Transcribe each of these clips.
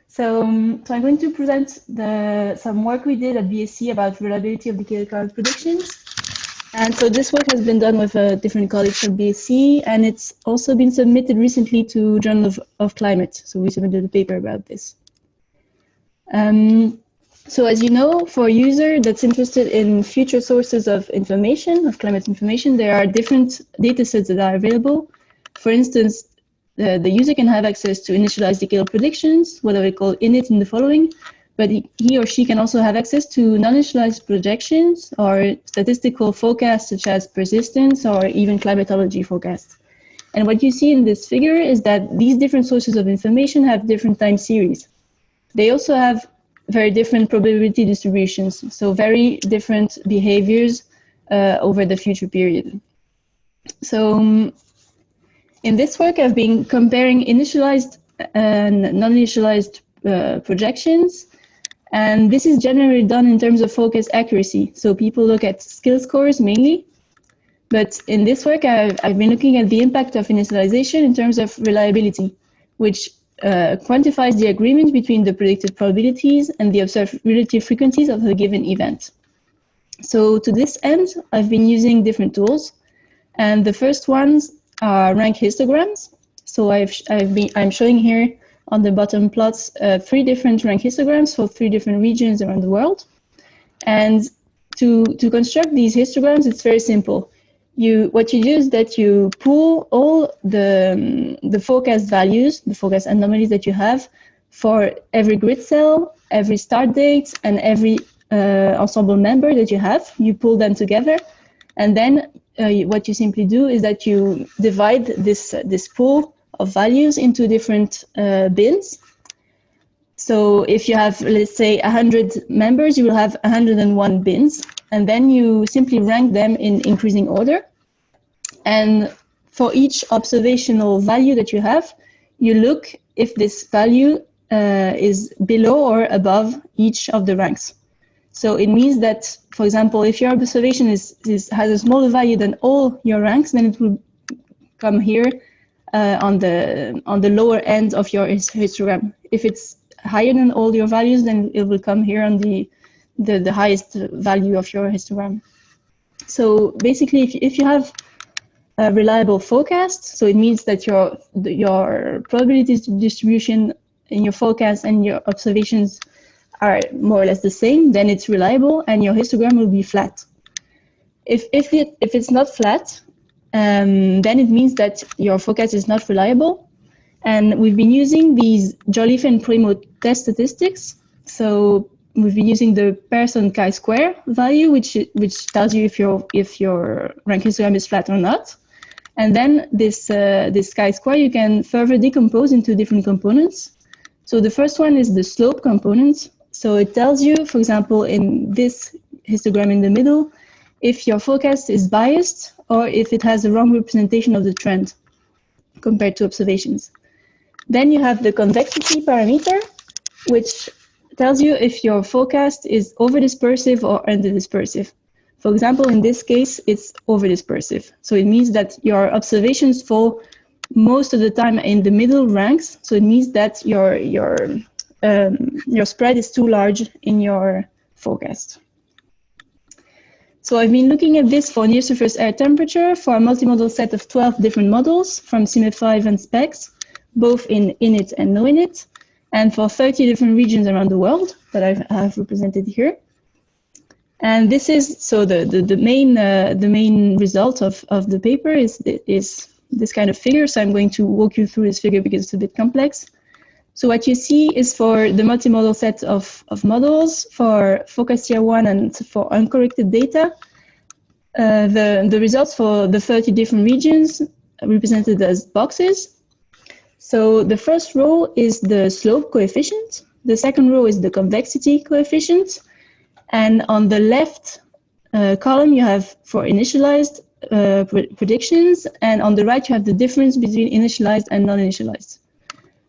So I'm going to present some work we did at BSc about reliability of decadal current predictions. And so this work has been done with different colleagues from BSc, and it's also been submitted recently to Journal of Climate. So we submitted a paper about this. So as you know, for a user that's interested in future sources of information, of climate information, there are different datasets that are available. For instance, the user can have access to initialized decadal predictions, what we call init in the following, but he or she can also have access to non-initialized projections or statistical forecasts such as persistence or even climatology forecasts. And what you see in this figure is that these different sources of information have different time series. They also have very different probability distributions, so very different behaviors over the future period. So in this work, I've been comparing initialized and non-initialized projections, and this is generally done in terms of forecast accuracy. So people look at skill scores mainly, but in this work, I've been looking at the impact of initialization in terms of reliability, which quantifies the agreement between the predicted probabilities and the observed relative frequencies of a given event. So to this end, I've been using different tools, and the first ones are rank histograms. So I'm showing here on the bottom plots 3 different rank histograms for 3 different regions around the world. And to construct these histograms, it's very simple. What you do is that you pool all the forecast values, the forecast anomalies that you have for every grid cell, every start date, and every ensemble member that you have. You pool them together, and then what you simply do is that you divide this pool of values into different bins. So if you have, let's say, 100 members, you will have 101 bins, and then you simply rank them in increasing order. And for each observational value that you have, you look if this value is below or above each of the ranks. So it means that, for example, if your observation has a smaller value than all your ranks, then it will come here on the lower end of your histogram. If it's higher than all your values, then it will come here on the highest value of your histogram. So basically, if you have a reliable forecast, so it means that your probability distribution in your forecast and your observations are more or less the same, then it's reliable and your histogram will be flat. If it's not flat, then it means that your forecast is not reliable. And we've been using these Jolliffe and Primo test statistics. So we've been using the Pearson chi-square value, which tells you if your rank histogram is flat or not. And then this chi-square you can further decompose into different components. So the first one is the slope component. So it tells you, for example, in this histogram in the middle, if your forecast is biased or if it has a wrong representation of the trend compared to observations. Then you have the convexity parameter, which tells you if your forecast is over-dispersive or under-dispersive. For example, in this case, it's over-dispersive. So it means that your observations fall most of the time in the middle ranks. So it means that your spread is too large in your forecast. So I've been looking at this for near-surface air temperature for a multimodal set of 12 different models from CIME5 and SPECS, both in init and no init, and for 30 different regions around the world that I have represented here. And this is, so the main result of the paper is this kind of figure. So I'm going to walk you through this figure because it's a bit complex. So what you see is for the multimodal set of models for focus tier 1 and for uncorrected data, the results for the 30 different regions represented as boxes. So the first row is the slope coefficient. The second row is the convexity coefficient. And on the left column, you have for initialized predictions. And on the right, you have the difference between initialized and non-initialized.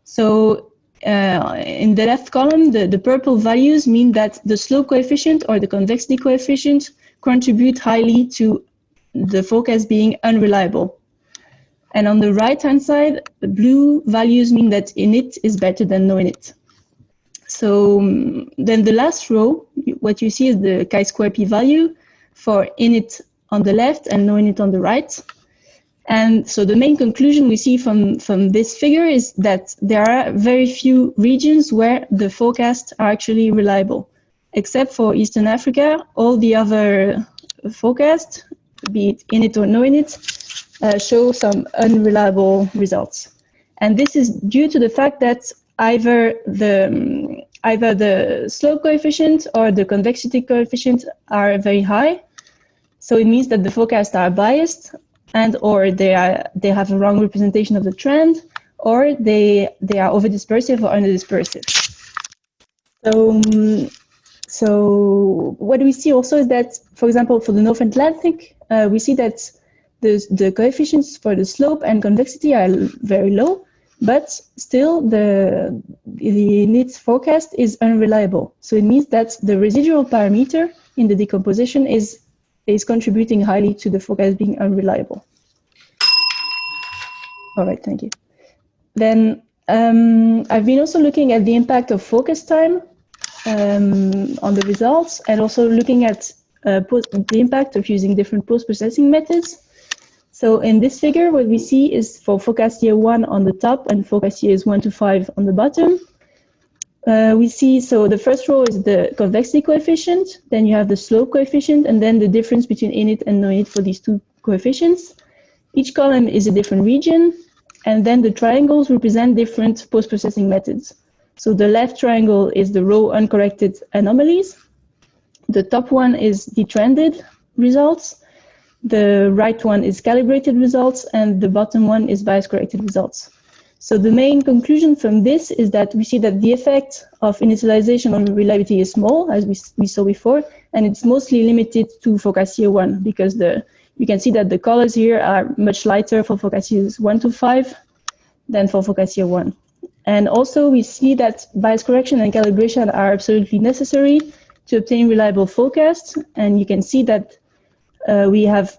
So in the left column, the purple values mean that the slope coefficient or the convexity coefficient contribute highly to the forecast being unreliable. And on the right-hand side, the blue values mean that init is better than no init. So then the last row, what you see is the chi-square p-value for init on the left and no init on the right. And so the main conclusion we see from this figure is that there are very few regions where the forecasts are actually reliable. Except for Eastern Africa, all the other forecasts, be it init or no init, show some unreliable results. And this is due to the fact that either the slope coefficient or the convexity coefficient are very high. So it means that the forecasts are biased, and or they have a wrong representation of the trend, or they are over dispersive or under dispersive. So what we see also is that, for example, for the North Atlantic, we see that the coefficients for the slope and convexity are very low, but still the NIT's forecast is unreliable. So it means that the residual parameter in the decomposition is contributing highly to the forecast being unreliable. All right, thank you. Then I've been also looking at the impact of focus time on the results, and also looking at the impact of using different post-processing methods. So in this figure, what we see is for forecast year 1 on the top and forecast years 1 to 5 on the bottom. We see, so the first row is the convexity coefficient, then you have the slope coefficient, and then the difference between init and no init for these two coefficients. Each column is a different region, and then the triangles represent different post-processing methods. So the left triangle is the row uncorrected anomalies. The top one is detrended results. The right one is calibrated results, and the bottom one is bias corrected results. So the main conclusion from this is that we see that the effect of initialization on reliability is small, as we saw before, and it's mostly limited to forecast year 1, because you can see that the colors here are much lighter for forecast years 1 to 5 than for forecast year 1. And also we see that bias correction and calibration are absolutely necessary to obtain reliable forecasts. And you can see that we have,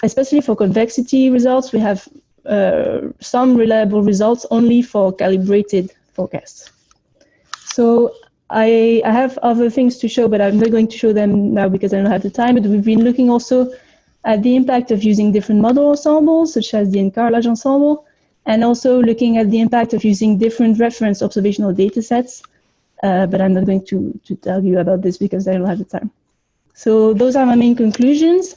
especially for convexity results, we have some reliable results only for calibrated forecasts. So I have other things to show, but I'm not going to show them now because I don't have the time. But we've been looking also at the impact of using different model ensembles, such as the encarrelage ensemble, and also looking at the impact of using different reference observational data sets. But I'm not going to tell you about this because I don't have the time. So those are my main conclusions.